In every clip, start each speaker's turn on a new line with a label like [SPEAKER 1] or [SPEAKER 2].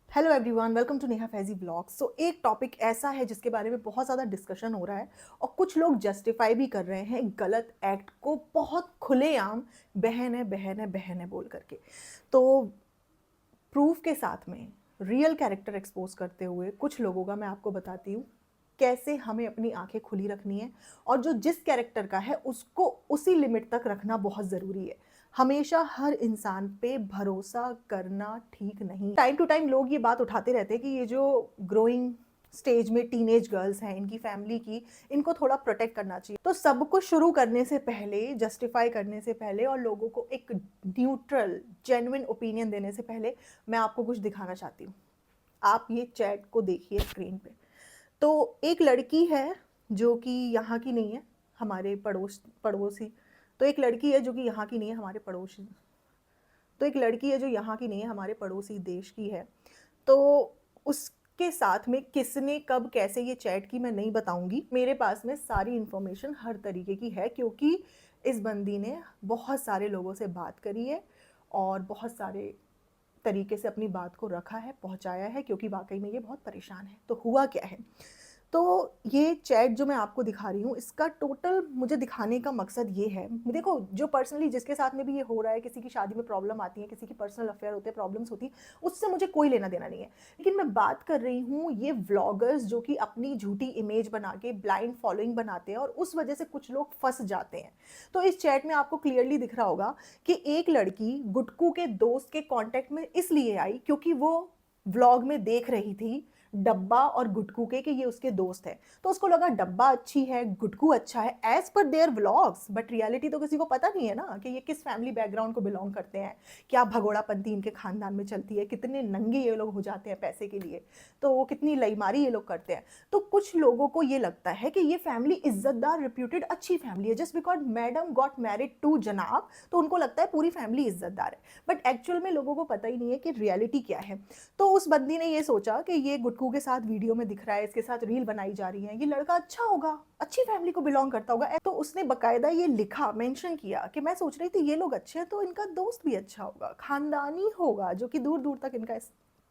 [SPEAKER 1] Hello everyone, welcome to Neha Faizi vlogs. एक topic ऐसा है जिसके बारे में बहुत ज़्यादा डिस्कशन हो रहा है और कुछ लोग जस्टिफाई भी कर रहे हैं गलत एक्ट को बहुत खुलेआम, बहन है बहन है बहन है बोल करके। तो प्रूफ के साथ में रियल कैरेक्टर एक्सपोज करते हुए कुछ लोगों का मैं आपको बताती हूँ कैसे हमें अपनी आंखें खुली रखनी है और जो जिस कैरेक्टर का है उसको उसी लिमिट तक रखना बहुत ज़रूरी है। हमेशा हर इंसान पे भरोसा करना ठीक नहीं। टाइम टू टाइम लोग ये बात उठाते रहते हैं कि ये जो ग्रोइंग स्टेज में टीनेज गर्ल्स हैं, इनकी फैमिली की, इनको थोड़ा प्रोटेक्ट करना चाहिए। तो सब कुछ शुरू करने से पहले, जस्टिफाई करने से पहले और लोगों को एक न्यूट्रल जेन्युइन ओपिनियन देने से पहले मैं आपको कुछ दिखाना चाहती हूँ। आप ये चैट को देखिए स्क्रीन पे। तो एक लड़की है जो कि यहाँ की नहीं है, हमारे पड़ोसी। तो एक लड़की है जो कि यहाँ की नहीं है, हमारे पड़ोसी। तो एक लड़की है जो यहाँ की नहीं है, हमारे पड़ोसी देश की है। तो उसके साथ में किसने कब कैसे ये चैट की मैं नहीं बताऊंगी। मेरे पास में सारी इन्फॉर्मेशन हर तरीके की है क्योंकि इस बंदी ने बहुत सारे लोगों से बात करी है और बहुत सारे तरीके से अपनी बात को रखा है, पहुंचाया है, क्योंकि वाकई में ये बहुत परेशान है। तो हुआ क्या है, तो ये चैट जो मैं आपको दिखा रही हूँ इसका टोटल मुझे दिखाने का मकसद ये है। देखो, जो पर्सनली जिसके साथ में भी ये हो रहा है, किसी की शादी में प्रॉब्लम आती है, किसी की पर्सनल अफेयर होते हैं, प्रॉब्लम्स होती है, उससे मुझे कोई लेना देना नहीं है। लेकिन मैं बात कर रही हूँ ये व्लॉगर्स जो कि अपनी झूठी इमेज बना के ब्लाइंड फॉलोइंग बनाते हैं और उस वजह से कुछ लोग फंस जाते हैं। तो इस चैट में आपको क्लियरली दिख रहा होगा कि एक लड़की गुटकू के दोस्त के कॉन्टेक्ट में इसलिए आई क्योंकि वो व्लॉग में देख रही थी डब्बा और गुटकू के कि ये उसके दोस्त है। तो उसको लगा डब्बा अच्छी है, गुटकू अच्छा है, as per there vlogs. But reality तो किसी को पता नहीं है ना कि ये किस फैमिली बैकग्राउंड को बिलोंग करते हैं, क्या भगोड़ापंती इनके खानदान में चलती है, कितने नंगे ये लोग हो जाते हैं पैसे के लिए, तो कितनी लईमारी ये लोग करते हैं। तो कुछ लोगों को ये लगता है कि ये फैमिली इज्जतदार, रिप्यूटेड, अच्छी फैमिली है। Just because madam got married to जनाब, तो उनको लगता है पूरी फैमिली इज्जतदार है। बट एक्चुअल में लोगों को पता ही नहीं है कि रियलिटी क्या है। तो उस बंदी ने ये सोचा कि ये गुटकू के साथ वीडियो में दिख रहा है, इसके साथ रील बनाई जा रही है, ये लड़का अच्छा होगा, अच्छी फैमिली को बिलोंग करता होगा। तो उसने बकायदा ये लिखा, मेंशन किया कि मैं सोच रही थी ये लोग अच्छे हैं तो इनका दोस्त भी अच्छा होगा, खानदानी होगा, जो कि दूर दूर तक इनका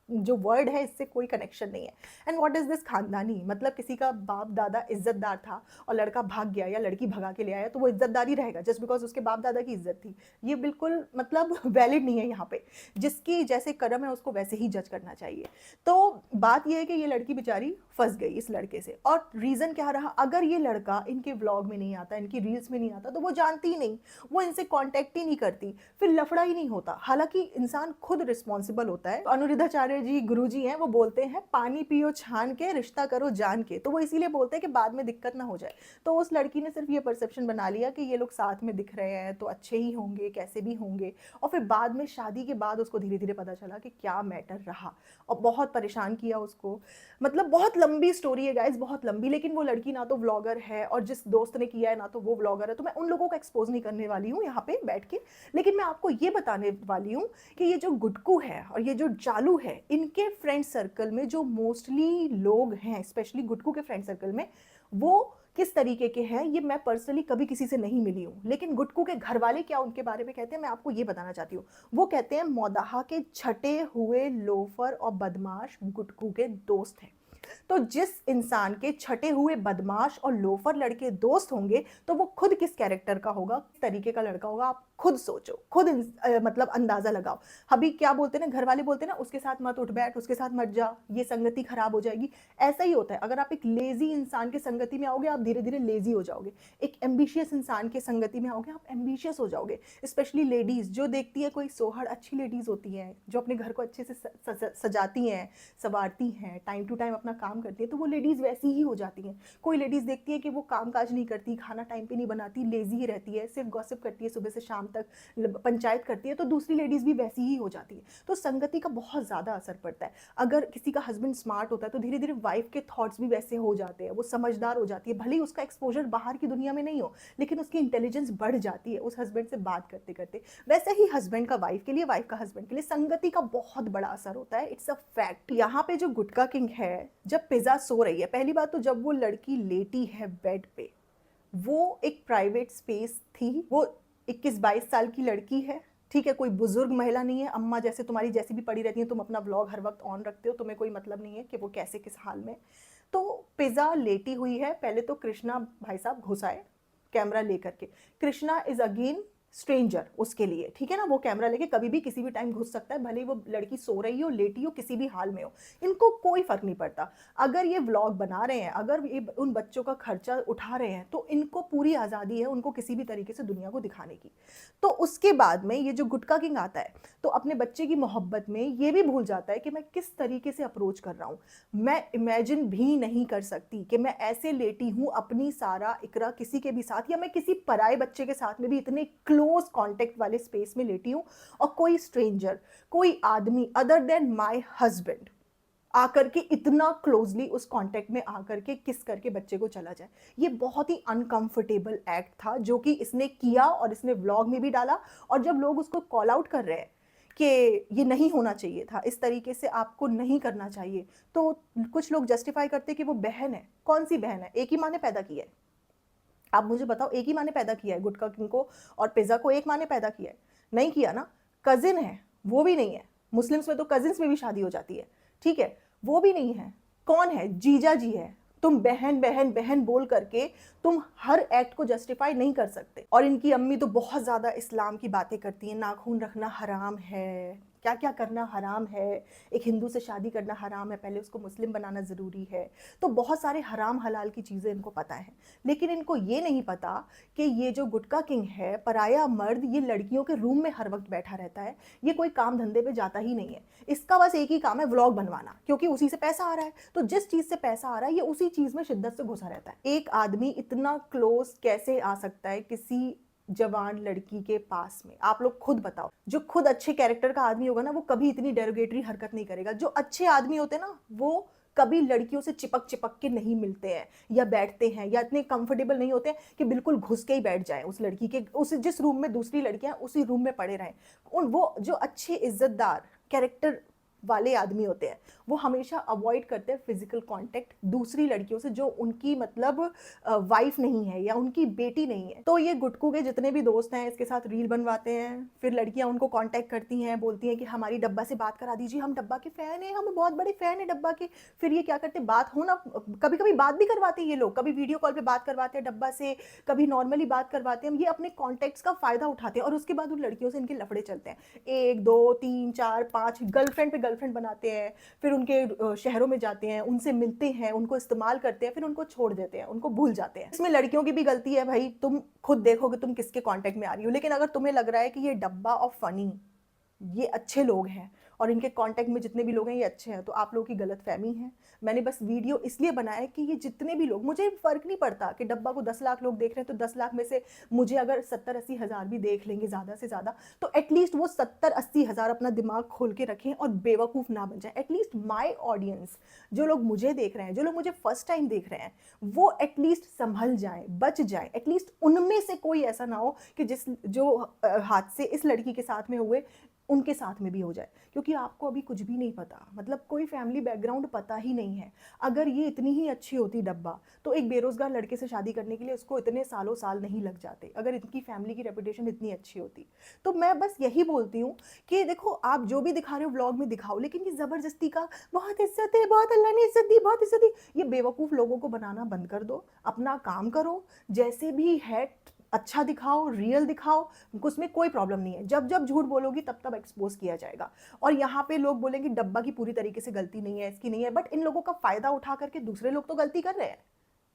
[SPEAKER 1] जो वर्ड है इससे कोई कनेक्शन नहीं है। एंड व्हाट इज दिस खानदानी, मतलब किसी का बाप दादा इज्जतदार था और लड़का भाग गया या लड़की भगा के ले आया तो वो इज्जतदार ही रहेगा जस्ट बिकॉज उसके बाप दादा की इज्जत थी। ये बिल्कुल मतलब वैलिड नहीं है। यहाँ पे जिसकी जैसे कर्म है उसको वैसे ही जज करना चाहिए। तो बात यह है कि ये लड़की बेचारी फंस गई इस लड़के से। और रीजन क्या रहा, अगर ये लड़का इनके व्लॉग में नहीं आता, इनकी रील्स में नहीं आता, तो वो जानती ही नहीं, वो इनसे कांटेक्ट ही नहीं करती, फिर लफड़ा ही नहीं होता। हालांकि इंसान खुद रिस्पॉन्सिबल होता है। तो अनुरुद्धाचार्य जी गुरु जी हैं, वो बोलते हैं पानी पियो छान के, रिश्ता करो जान के। तो वो इसीलिए बोलते हैं कि बाद में दिक्कत ना हो जाए। तो उस लड़की ने सिर्फ ये परसेप्शन बना लिया कि ये लोग साथ में दिख रहे हैं तो अच्छे ही होंगे, कैसे भी होंगे। और फिर बाद में शादी के बाद उसको धीरे धीरे पता चला कि क्या मैटर रहा और बहुत परेशान किया उसको। मतलब बहुत लंबी स्टोरी है गाइस, बहुत लंबी। लेकिन वो लड़की ना तो व्लॉगर है और जिस दोस्त ने किया है ना तो वो व्लॉगर है, तो मैं उन लोगों को एक्सपोज नहीं करने वाली हूँ यहाँ पे बैठ के। लेकिन मैं आपको ये बताने वाली हूँ कि ये जो गुटकू है और ये जो चालू है, इनके फ्रेंड सर्कल में जो मोस्टली लोग हैं, स्पेशली गुटकू के फ्रेंड सर्कल में, वो किस तरीके के हैं ये मैं पर्सनली कभी किसी से नहीं मिली हूँ। लेकिन गुटकू के घर वाले क्या उनके बारे में कहते हैं मैं आपको ये बताना चाहती हूँ। वो कहते हैं मौदाहा के छटे हुए लोफर और बदमाश गुटकू के दोस्त हैं। तो जिस इंसान के छटे हुए बदमाश और लोफर लड़के दोस्त होंगे तो वो खुद किस कैरेक्टर का होगा, किस तरीके का लड़का होगा, आप खुद सोचो, खुद मतलब अंदाजा लगाओ। अभी क्या बोलते हैं ना, घर वाले बोलते हैं ना, उसके साथ मत उठ बैठ, उसके साथ मत जा, ये संगति खराब हो जाएगी। ऐसा ही होता है, अगर आप एक लेजी इंसान की संगति में आओगे आप धीरे धीरे लेजी हो जाओगे। एक एम्बिशियस इंसान की संगति में आओगे आप एम्बिशियस हो जाओगे। स्पेशली लेडीज जो देखती है कोई सोहर, अच्छी लेडीज होती हैं जो अपने घर को अच्छे से सजाती हैं, संवारती हैं, टाइम टू टाइम अपना काम करती है, तो वो लेडीज़ वैसी ही हो जाती हैं। कोई लेडीज़ देखती है कि वो काम काज नहीं करती, खाना टाइम पे नहीं बनाती, लेजी ही रहती है, सिर्फ गॉसिप करती है सुबह से शाम तक, पंचायत करती है, तो दूसरी लेडीज़ भी वैसी ही हो जाती है। तो संगति का बहुत ज़्यादा असर पड़ता है। अगर किसी का हस्बैंड स्मार्ट होता है तो धीरे धीरे वाइफ के थॉट्स भी वैसे हो जाते हैं, वो समझदार हो जाती है। भले ही उसका एक्सपोजर बाहर की दुनिया में नहीं हो, लेकिन उसकी इंटेलिजेंस बढ़ जाती है उस हस्बैंड से बात करते करते। वैसे ही हस्बैंड का वाइफ के लिए, वाइफ का हस्बैंड के लिए संगति का बहुत बड़ा असर होता है। It's a fact. यहाँ पे जो गुटका किंग है, जब पिज़्ज़ा सो रही है, पहली बात तो जब वो लड़की लेटी है बेड पे, वो एक प्राइवेट स्पेस थी। वो 21-22 साल की लड़की है, ठीक है, कोई बुजुर्ग महिला नहीं है, अम्मा जैसे तुम्हारी जैसी भी पड़ी रहती है, तुम अपना व्लॉग हर वक्त ऑन रखते हो, तुम्हें कोई मतलब नहीं है कि वो कैसे किस हाल में। तो पिज़्ज़ा लेटी हुई है, पहले तो कृष्णा भाई साहब घुस आए कैमरा लेकर के। कृष्णा इज अगेन स्ट्रेंजर उसके लिए, ठीक है ना, वो कैमरा लेके कभी भी किसी भी टाइम घुस सकता है, भले ही वो लड़की सो रही हो, लेटी हो, किसी भी हाल में हो, इनको कोई फर्क नहीं पड़ता। अगर ये व्लॉग बना रहे हैं, अगर ये उन बच्चों का खर्चा उठा रहे हैं, तो इनको पूरी आज़ादी है उनको किसी भी तरीके से दुनिया को दिखाने की। तो उसके बाद में ये जो गुटका किंग आता है, तो अपने बच्चे की मोहब्बत में ये भी भूल जाता है कि मैं किस तरीके से अप्रोच कर रहा हूँ। मैं इमेजिन भी नहीं कर सकती कि मैं ऐसे लेटी हूँ अपनी सारा इकरा किसी के भी साथ, या मैं किसी पराए बच्चे के साथ में भी इतने क्लोज कांटेक्ट वाले स्पेस में लेटी हूँ, और कोई स्ट्रेंजर, कोई आदमी अदर देन माय हस्बैंड आकर के इतना क्लोजली उस कांटेक्ट में आकर के किस करके बच्चे को चला जाए। ये बहुत ही अनकंफर्टेबल एक्ट था जो कि इसने किया, और इसने व्लॉग में भी डाला। और जब लोग उसको कॉल आउट कर रहे हैं कि ये नहीं होना चाहिए था, इस तरीके से आपको नहीं करना चाहिए, तो कुछ लोग जस्टिफाई करते कि वो बहन है। कौन सी बहन है? एक ही माँ ने पैदा किया है। आप मुझे बताओ, एक ही माँ ने पैदा किया है गुटका किंग को और पिज़्ज़ा को? एक माँ ने पैदा किया है? नहीं किया ना। कजिन है, वो भी नहीं है। मुस्लिम्स में तो कजिन्स में भी शादी हो जाती है, ठीक है, वो भी नहीं है। कौन है? जीजा जी है। तुम बहन बहन बहन बोल करके तुम हर एक्ट को जस्टिफाई नहीं कर सकते। और इनकी अम्मी तो बहुत ज़्यादा इस्लाम की बातें करती हैं, नाखून रखना हराम है, क्या क्या करना हराम है, एक हिंदू से शादी करना हराम है, पहले उसको मुस्लिम बनाना ज़रूरी है। तो बहुत सारे हराम हलाल की चीज़ें इनको पता है, लेकिन इनको ये नहीं पता कि ये जो गुटका किंग है, पराया मर्द, ये लड़कियों के रूम में हर वक्त बैठा रहता है, ये कोई काम धंधे पे जाता ही नहीं है। इसका बस एक ही काम है, व्लॉग बनवाना, क्योंकि उसी से पैसा आ रहा है। तो जिस चीज़ से पैसा आ रहा है, ये उसी चीज़ में शिद्दत से घुसा रहता है। एक आदमी इतना क्लोज कैसे आ सकता है किसी जवान लड़की के पास में? आप लोग खुद बताओ। जो खुद अच्छे कैरेक्टर का आदमी होगा ना, वो कभी इतनी डेरोगेटरी हरकत नहीं करेगा। जो अच्छे आदमी होते हैं ना, वो कभी लड़कियों से चिपक चिपक के नहीं मिलते हैं या बैठते हैं, या इतने कंफर्टेबल नहीं होते हैं कि बिल्कुल घुस के ही बैठ जाएं उस लड़की के, उस जिस रूम में दूसरी लड़कियां उसी रूम में पड़े रहें। उन वो जो अच्छे इज्जतदार कैरेक्टर वाले आदमी होते हैं, वो हमेशा अवॉइड करते हैं फिजिकल कांटेक्ट दूसरी लड़कियों से जो उनकी मतलब वाइफ नहीं है या उनकी बेटी नहीं है। तो ये गुटकू के जितने भी दोस्त हैं इसके साथ रील बनवाते हैं, फिर लड़कियां उनको कांटेक्ट करती हैं, बोलती हैं कि हमारी डब्बा से बात करा दीजिए, हम डब्बा के फैन हैं, हम बहुत बड़े फैन हैं डब्बा के। फिर ये क्या करते, बात हो ना, कभी कभी बात भी करवाते हैं ये लोग, कभी वीडियो कॉल पे बात करवाते हैं डब्बा से, कभी नॉर्मली बात करवाते हैं। ये अपने कॉन्टेक्ट्स का फायदा उठाते हैं, और उसके बाद उन लड़कियों से इनके लफड़े चलते हैं। 1 2 3 4 5 गर्लफ्रेंड पे गर्लफ्रेंड बनाते हैं, फिर उनके शहरों में जाते हैं, उनसे मिलते हैं, उनको इस्तेमाल करते हैं, फिर उनको छोड़ देते हैं, उनको भूल जाते हैं। इसमें लड़कियों की भी गलती है भाई, तुम खुद देखो कि तुम किसके कांटेक्ट में आ रही हो। लेकिन अगर तुम्हें लग रहा है कि ये डब्बा ऑफ फनी, ये अच्छे लोग हैं और इनके कांटेक्ट में जितने भी लोग हैं ये अच्छे हैं, तो आप लोगों की गलत फहमी है। मैंने बस वीडियो इसलिए बनाया कि ये जितने भी लोग, मुझे फर्क नहीं पड़ता कि डब्बा को 10 लाख लोग देख रहे हैं, तो 10 लाख में से मुझे अगर 70-80 हज़ार भी देख लेंगे ज़्यादा से ज़्यादा, तो एटलीस्ट वो 70-80 हज़ार अपना दिमाग खोल के रखें और बेवकूफ़ ना बन जाए। एटलीस्ट माई ऑडियंस, जो लोग मुझे देख रहे हैं, जो लोग मुझे फर्स्ट टाइम देख रहे हैं, वो एटलीस्ट संभल जाएं, बच जाएं। एटलीस्ट उनमें से कोई ऐसा ना हो कि जो हादसे इस लड़की के साथ में हुए उनके साथ में भी हो जाए, क्योंकि आपको अभी कुछ भी नहीं पता, मतलब कोई फैमिली बैकग्राउंड पता ही नहीं है। अगर ये इतनी ही अच्छी होती डब्बा, तो एक बेरोजगार लड़के से शादी करने के लिए उसको इतने सालों साल नहीं लग जाते, अगर इनकी फैमिली की रेपुटेशन इतनी अच्छी होती। तो मैं बस यही बोलती हूँ कि देखो, आप जो भी दिखा रहे हो व्लॉग में दिखाओ, लेकिन ये ज़बरदस्ती का बहुत इज्जत है, बहुत अल्लाह ने इज्जत दी, बहुत इज्जत दी, ये बेवकूफ़ लोगों को बनाना बंद कर दो। अपना काम करो, जैसे भी है अच्छा दिखाओ, रियल दिखाओ, उसमें कोई प्रॉब्लम नहीं है। जब जब झूठ बोलोगी तब तब एक्सपोज किया जाएगा। और यहाँ पे लोग बोलेंगे डब्बा की पूरी तरीके से गलती नहीं है, इसकी नहीं है, बट इन लोगों का फायदा उठा करके दूसरे लोग तो गलती कर रहे हैं,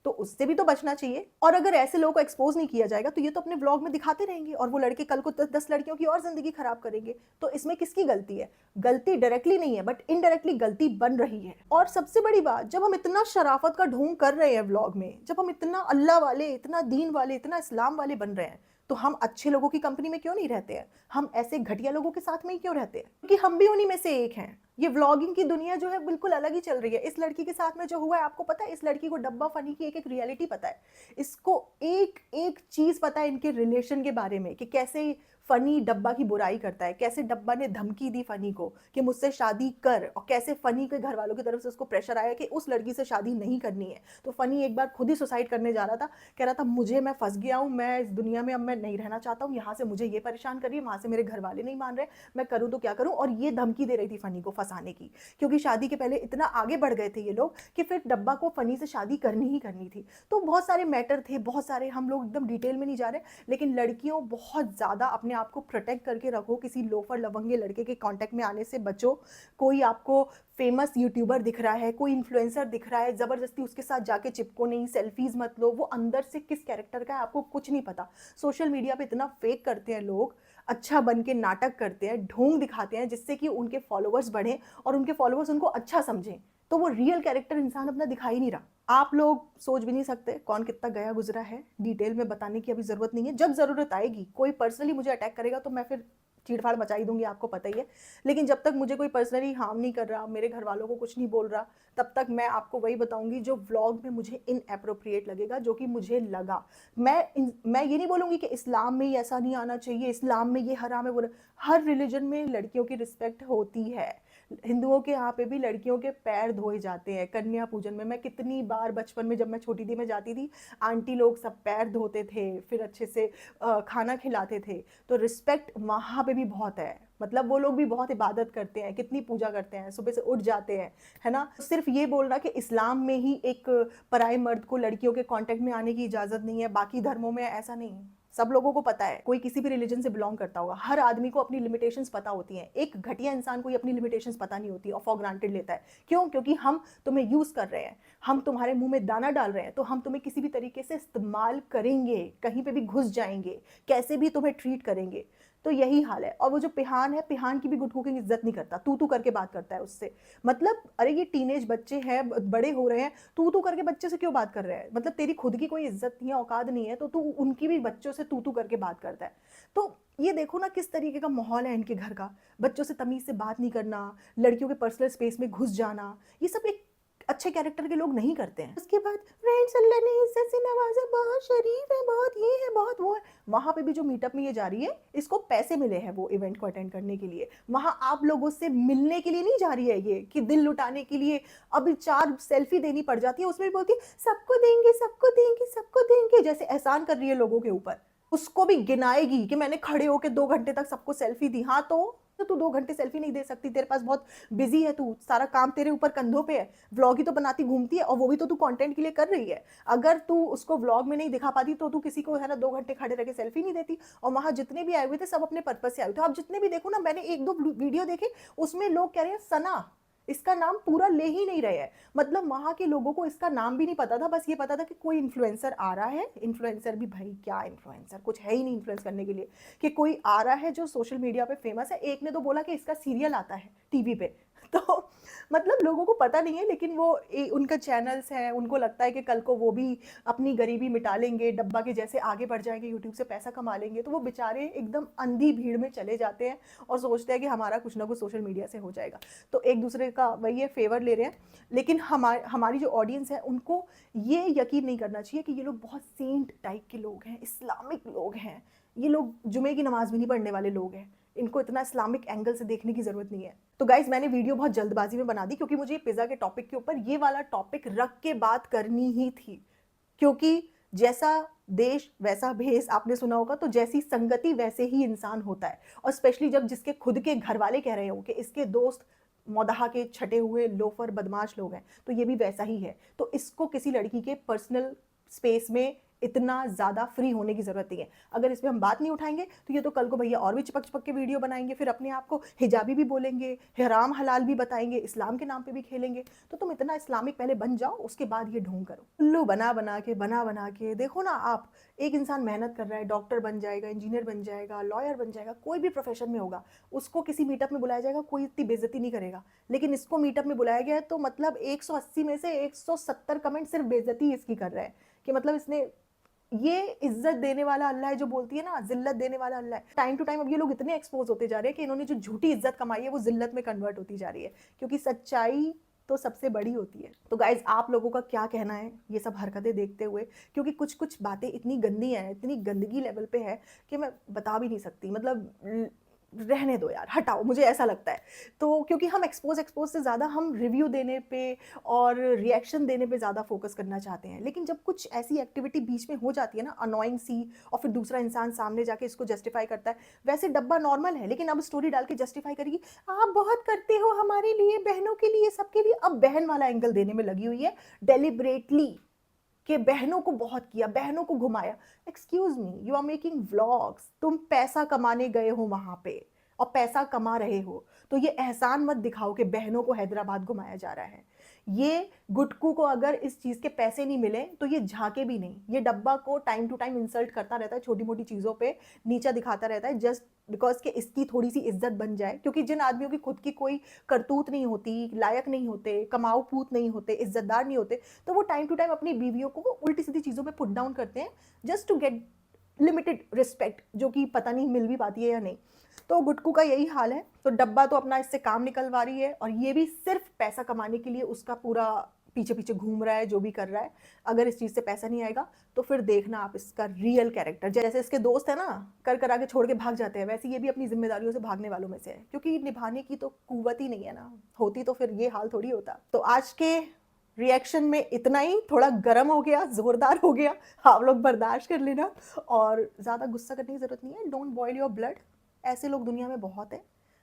[SPEAKER 1] तो उससे भी तो बचना चाहिए। और अगर ऐसे लोगों को एक्सपोज नहीं किया जाएगा, तो ये तो अपने व्लॉग में दिखाते रहेंगे, और वो लड़के कल को 10 लड़कियों की और जिंदगी खराब करेंगे। तो इसमें किसकी गलती है? गलती डायरेक्टली नहीं है, बट इनडायरेक्टली गलती बन रही है। और सबसे बड़ी बात, जब हम इतना शराफत का ढोंग कर रहे हैं व्लॉग में, जब हम इतना अल्लाह वाले, इतना दीन वाले, इतना इस्लाम वाले बन रहे हैं, तो हम अच्छे लोगों की कंपनी में क्यों नहीं रहते हैं? हम ऐसे घटिया लोगों के साथ में ही क्यों रहते हैं? क्योंकि हम भी उन्हीं में से एक हैं। ये व्लॉगिंग की दुनिया जो है बिल्कुल अलग ही चल रही है। इस लड़की के साथ में जो हुआ है, आपको पता है, इस लड़की को डब्बा फनी की एक एक रियलिटी पता है। इसको एक एक चीज पता है इनके रिलेशन के बारे में, कि कैसे फनी डब्बा की बुराई करता है, कैसे डब्बा ने धमकी दी फनी को कि मुझसे शादी कर, और कैसे फनी के घर वालों की तरफ से उसको प्रेशर आया कि उस लड़की से शादी नहीं करनी है। तो फनी एक बार खुद ही सुसाइड करने जा रहा था, कह रहा था मुझे, मैं फंस गया हूँ, मैं इस दुनिया में अब मैं नहीं रहना चाहता हूँ, यहाँ से मुझे ये परेशान कर रही है, वहाँ से मेरे घर वाले नहीं मान रहे, मैं करूँ तो क्या करूँ। और ये धमकी दे रही थी फनी को फंसाने की, क्योंकि शादी के पहले इतना आगे बढ़ गए थे ये लोग कि फिर डब्बा को फनी से शादी करनी ही करनी थी। तो बहुत सारे मैटर थे, बहुत सारे, हम लोग एकदम डिटेल में नहीं जा रहे, लेकिन लड़कियों बहुत ज़्यादा अपने आप को प्रोटेक्ट करके रखो, किसी लोफर लवंगे लड़के के कांटेक्ट में आने से बचो। कोई आपको फेमस यूट्यूबर दिख रहा है, कोई इन्फ्लुएंसर दिख रहा है, ज़बरदस्ती उसके साथ जाके चिपको नहीं, सेल्फीज मत लो, वो अंदर से किस कैरेक्टर का है आपको कुछ नहीं पता। सोशल मीडिया पे इतना फेक करते हैं लोग, अच्छा बन के नाटक करते हैं, ढोंग दिखाते हैं जिससे कि उनके फॉलोअर्स बढ़ें और उनके फॉलोअर्स उनको अच्छा समझें, तो वो रियल कैरेक्टर इंसान अपना दिखा ही नहीं रहा। आप लोग सोच भी नहीं सकते कौन कितना गया गुजरा है, डिटेल में बताने की अभी ज़रूरत नहीं है। जब ज़रूरत आएगी, कोई पर्सनली मुझे अटैक करेगा तो मैं फिर चीड़फाड़ मचा ही दूंगी, आपको पता ही है। लेकिन जब तक मुझे कोई पर्सनली हार्म नहीं कर रहा, मेरे घर वालों को कुछ नहीं बोल रहा, तब तक मैं आपको वही बताऊंगी जो व्लॉग में मुझे इनएप्रोप्रिएट लगेगा, जो कि मुझे लगा। मैं ये नहीं बोलूंगी कि इस्लाम में ही ऐसा नहीं आना चाहिए, इस्लाम में ये हराम है वो। हर रिलीजन में लड़कियों की रिस्पेक्ट होती है। हिंदुओं के यहाँ पे भी लड़कियों के पैर धोए जाते हैं कन्या पूजन में। मैं कितनी बार बचपन में, जब मैं छोटी थी, मैं जाती थी, आंटी लोग सब पैर धोते थे, फिर अच्छे से खाना खिलाते थे। तो रिस्पेक्ट वहाँ पे भी बहुत है, मतलब वो लोग भी बहुत इबादत करते हैं, कितनी पूजा करते हैं, सुबह से उठ जाते हैं, है ना। सिर्फ ये बोलना कि इस्लाम में ही एक पराये मर्द को लड़कियों के कांटेक्ट में आने की इजाज़त नहीं है, बाकी धर्मों में ऐसा नहीं है। सब लोगों को पता है, कोई किसी भी रिलीजन से बिलोंग करता होगा, हर आदमी को अपनी लिमिटेशंस पता होती हैं। एक घटिया इंसान को अपनी लिमिटेशंस पता नहीं होती और फॉर ग्रांटेड लेता है। क्यों? क्योंकि हम तुम्हें यूज़ कर रहे हैं, हम तुम्हारे मुंह में दाना डाल रहे हैं, तो हम तुम्हें किसी भी तरीके से इस्तेमाल करेंगे, कहीं पे भी घुस जाएंगे, कैसे भी तुम्हें ट्रीट करेंगे। तो यही हाल है। और वो जो पिहान है, पिहान की भी गुड कुकिंग इज्जत नहीं करता, तू तू करके बात करता है उससे। मतलब अरे ये टीनेज बच्चे हैं, बड़े हो रहे हैं, तू तू करके बच्चे से क्यों बात कर रहे हैं? मतलब तेरी खुद की कोई इज्जत नहीं है, औकात नहीं है, तो तू उनकी भी बच्चों से तू तू करके बात करता है। तो ये देखो ना किस तरीके का माहौल है इनके घर का। बच्चों से तमीज से बात नहीं करना, लड़कियों के पर्सनल स्पेस में घुस जाना, ये सब एक अच्छे कैरेक्टर के लोग नहीं करते हैं। उसके बाद फ्रेंड्स, अल्लाह ने इज्जत से नवाजा, बहुत शरीफ है, बहुत ये है, बहुत वो है। वहां पे भी जो मीटअप में ये जा रही है, इसको पैसे मिले हैं वो इवेंट को अटेंड करने के लिए। वहां आप लोगों से मिलने के लिए नहीं जा रही है ये कि दिल लुटाने के लिए। अभी 4 सेल्फी देनी पड़ जाती है, उसमें भी बोलती सबको देंगे, सबको देंगे, सबको देंगे, जैसे एहसान कर रही है लोगों के ऊपर। उसको भी गिनाएगी कि मैंने खड़े होकर 2 घंटे तक सबको सेल्फी दी। हाँ तो तू 2 घंटे सेल्फी नहीं दे सकती, तेरे पास बहुत बिजी है, तू सारा काम तेरे ऊपर कंधों पे है, व्लॉग ही तो बनाती घूमती है, और वो भी तो तू कंटेंट के लिए कर रही है। अगर तू उसको व्लॉग में नहीं दिखा पाती तो तू किसी को, है ना, 2 घंटे खड़े रह के सेल्फी नहीं देती। और वहां जितने भी आए हुए थे सब अपने पर्पज से आए हुए थे। आप जितने भी देखो ना, मैंने 1-2 वीडियो देखे, उसमें लोग कह रहे हैं सना, इसका नाम पूरा ले ही नहीं रहे हैं। मतलब वहां के लोगों को इसका नाम भी नहीं पता था, बस ये पता था कि कोई इन्फ्लुएंसर आ रहा है। इन्फ्लुएंसर भी भाई क्या इन्फ्लुएंसर, कुछ है ही नहीं इन्फ्लुएंस करने के लिए, कि कोई आ रहा है जो सोशल मीडिया पे फेमस है। एक ने तो बोला कि इसका सीरियल आता है टीवी पे। तो मतलब लोगों को पता नहीं है, लेकिन वो उनका चैनल्स हैं, उनको लगता है कि कल को वो भी अपनी गरीबी मिटा लेंगे, डब्बा के जैसे आगे बढ़ जाएंगे, यूट्यूब से पैसा कमा लेंगे। तो वो बेचारे एकदम अंधी भीड़ में चले जाते हैं और सोचते हैं कि हमारा कुछ ना कुछ सोशल मीडिया से हो जाएगा। तो एक दूसरे का वही है, फेवर ले रहे हैं। लेकिन हमारी जो ऑडियंस है उनको ये यकीन नहीं करना चाहिए कि ये लोग बहुत सेंट टाइप के लोग हैं, इस्लामिक लोग हैं। ये लोग जुमे की नमाज भी नहीं पढ़ने वाले लोग हैं, इनको इतना इस्लामिक एंगल से देखने की जरूरत नहीं है। तो गाइज मैंने वीडियो बहुत जल्दबाजी में बना दी, क्योंकि मुझे पिज्जा के टॉपिक के ऊपर ये वाला टॉपिक रख के बात करनी ही थी। क्योंकि जैसा देश वैसा भेष, आपने सुना होगा, तो जैसी संगति वैसे ही इंसान होता है। और स्पेशली जब जिसके खुद के घर वाले कह रहे हो कि इसके दोस्त मौदहा के छटे हुए लोफर बदमाश लोग हैं, तो ये भी वैसा ही है। तो इसको किसी लड़की के पर्सनल स्पेस में इतना ज़्यादा फ्री होने की ज़रूरत नहीं है। अगर इसमें हम बात नहीं उठाएंगे तो ये तो कल को भैया और भी चिपक चिपक के वीडियो बनाएंगे, फिर अपने आप को हिजाबी भी बोलेंगे, हराम हलाल भी बताएंगे, इस्लाम के नाम पे भी खेलेंगे। तो तुम इतना इस्लामिक पहले बन जाओ, उसके बाद ये ढोंग करो। उल्लू बना बना के देखो ना आप, एक इंसान मेहनत कर रहा है, डॉक्टर बन जाएगा, इंजीनियर बन जाएगा, लॉयर बन जाएगा, कोई भी प्रोफेशन में होगा, उसको किसी मीटअप में बुलाया जाएगा, कोई इतनी बेइज्जती नहीं करेगा। लेकिन इसको मीटअप में बुलाया गया है तो मतलब 180 में से 170 कमेंट सिर्फ बेइज्जती इसकी कर रहे हैं, कि मतलब इसने, ये इज्जत देने वाला अल्लाह है जो बोलती है ना, जिल्लत देने वाला अल्लाह है। टाइम टू टाइम अब ये लोग इतने एक्सपोज होते जा रहे हैं कि इन्होंने जो झूठी इज्जत कमाई है वो जिल्लत में कन्वर्ट होती जा रही है। क्योंकि सच्चाई तो सबसे बड़ी होती है। तो गाइज आप लोगों का क्या कहना है ये सब हरकतें देखते हुए, क्योंकि कुछ कुछ बातें इतनी गंदी हैं, इतनी गंदगी लेवल पे है कि मैं बता भी नहीं सकती। मतलब रहने दो यार, हटाओ, मुझे ऐसा लगता है। तो क्योंकि हम एक्सपोज से ज़्यादा हम रिव्यू देने पे और रिएक्शन देने पे ज़्यादा फोकस करना चाहते हैं, लेकिन जब कुछ ऐसी एक्टिविटी बीच में हो जाती है ना अनोइंग सी, और फिर दूसरा इंसान सामने जाके इसको जस्टिफाई करता है, वैसे डब्बा नॉर्मल है लेकिन अब स्टोरी डाल के जस्टिफाई करेगी, आप बहुत करते हो हमारे लिए, बहनों के लिए, सबके लिए। अब बहन वाला एंगल देने में लगी हुई है डेलिबरेटली कि बहनों को बहुत किया, बहनों को घुमाया। Excuse me, you are making vlogs, तुम पैसा कमाने गए हो वहां पे और पैसा कमा रहे हो, तो ये एहसान मत दिखाओ कि बहनों को हैदराबाद घुमाया जा रहा है। ये गुटकू को अगर इस चीज के पैसे नहीं मिले तो ये झाके भी नहीं, ये डब्बा को टाइम टू टाइम इंसल्ट करता रहता है, छोटी मोटी चीजों पे नीचा दिखाता रहता है, जस्ट बिकॉज कि इसकी थोड़ी सी इज्जत बन जाए। क्योंकि जिन आदमियों की खुद की कोई करतूत नहीं होती, लायक नहीं होते, कमाऊ पूत नहीं होते, इज्जतदार नहीं होते, तो वो टाइम टू टाइम अपनी बीवियों को उल्टी सीधी चीज़ों पे पुट डाउन करते हैं just to get limited respect, जो कि पता नहीं मिल भी पाती है या नहीं। तो गुटकू का यही हाल है। तो डब्बा तो अपना इससे काम निकलवा रही है, और ये भी सिर्फ पैसा कमाने के लिए उसका पूरा पीछे पीछे घूम रहा है, जो भी कर रहा है। अगर इस चीज़ से पैसा नहीं आएगा तो फिर देखना आप इसका रियल कैरेक्टर। जैसे इसके दोस्त है ना, कर कर आगे छोड़ के भाग जाते हैं, वैसे ये भी अपनी जिम्मेदारियों से भागने वालों में से है, क्योंकि निभाने की तो कुव्वत ही नहीं है ना, होती तो फिर ये हाल थोड़ी होता। तो आज के रिएक्शन में इतना ही, थोड़ा गर्म हो गया, जोरदार हो गया, आप लोग बर्दाश्त कर लेना, और ज़्यादा गुस्सा करने की ज़रूरत नहीं है। डोंट बॉयल योर ब्लड, ऐसे लोग दुनिया में बहुत हैं।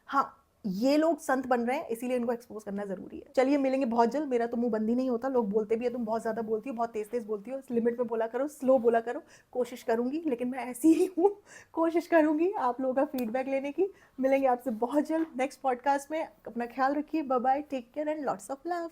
[SPEAKER 1] हाँ, ये लोग संत बन रहे हैं, इसीलिए इनको एक्सपोज करना जरूरी है। चलिए मिलेंगे बहुत जल्द। मेरा तो मुंह बंद ही नहीं होता, लोग बोलते भी है तुम बहुत ज़्यादा बोलती हो, बहुत तेज तेज बोलती हो, इस लिमिट में बोला करो, स्लो बोला करो। कोशिश करूंगी, लेकिन मैं ऐसी ही हूँ। कोशिश करूंगी आप लोगों का फीडबैक लेने की। मिलेंगे आपसे बहुत जल्द नेक्स्ट पॉडकास्ट में। अपना ख्याल रखिए, bye bye, take care and lots of love.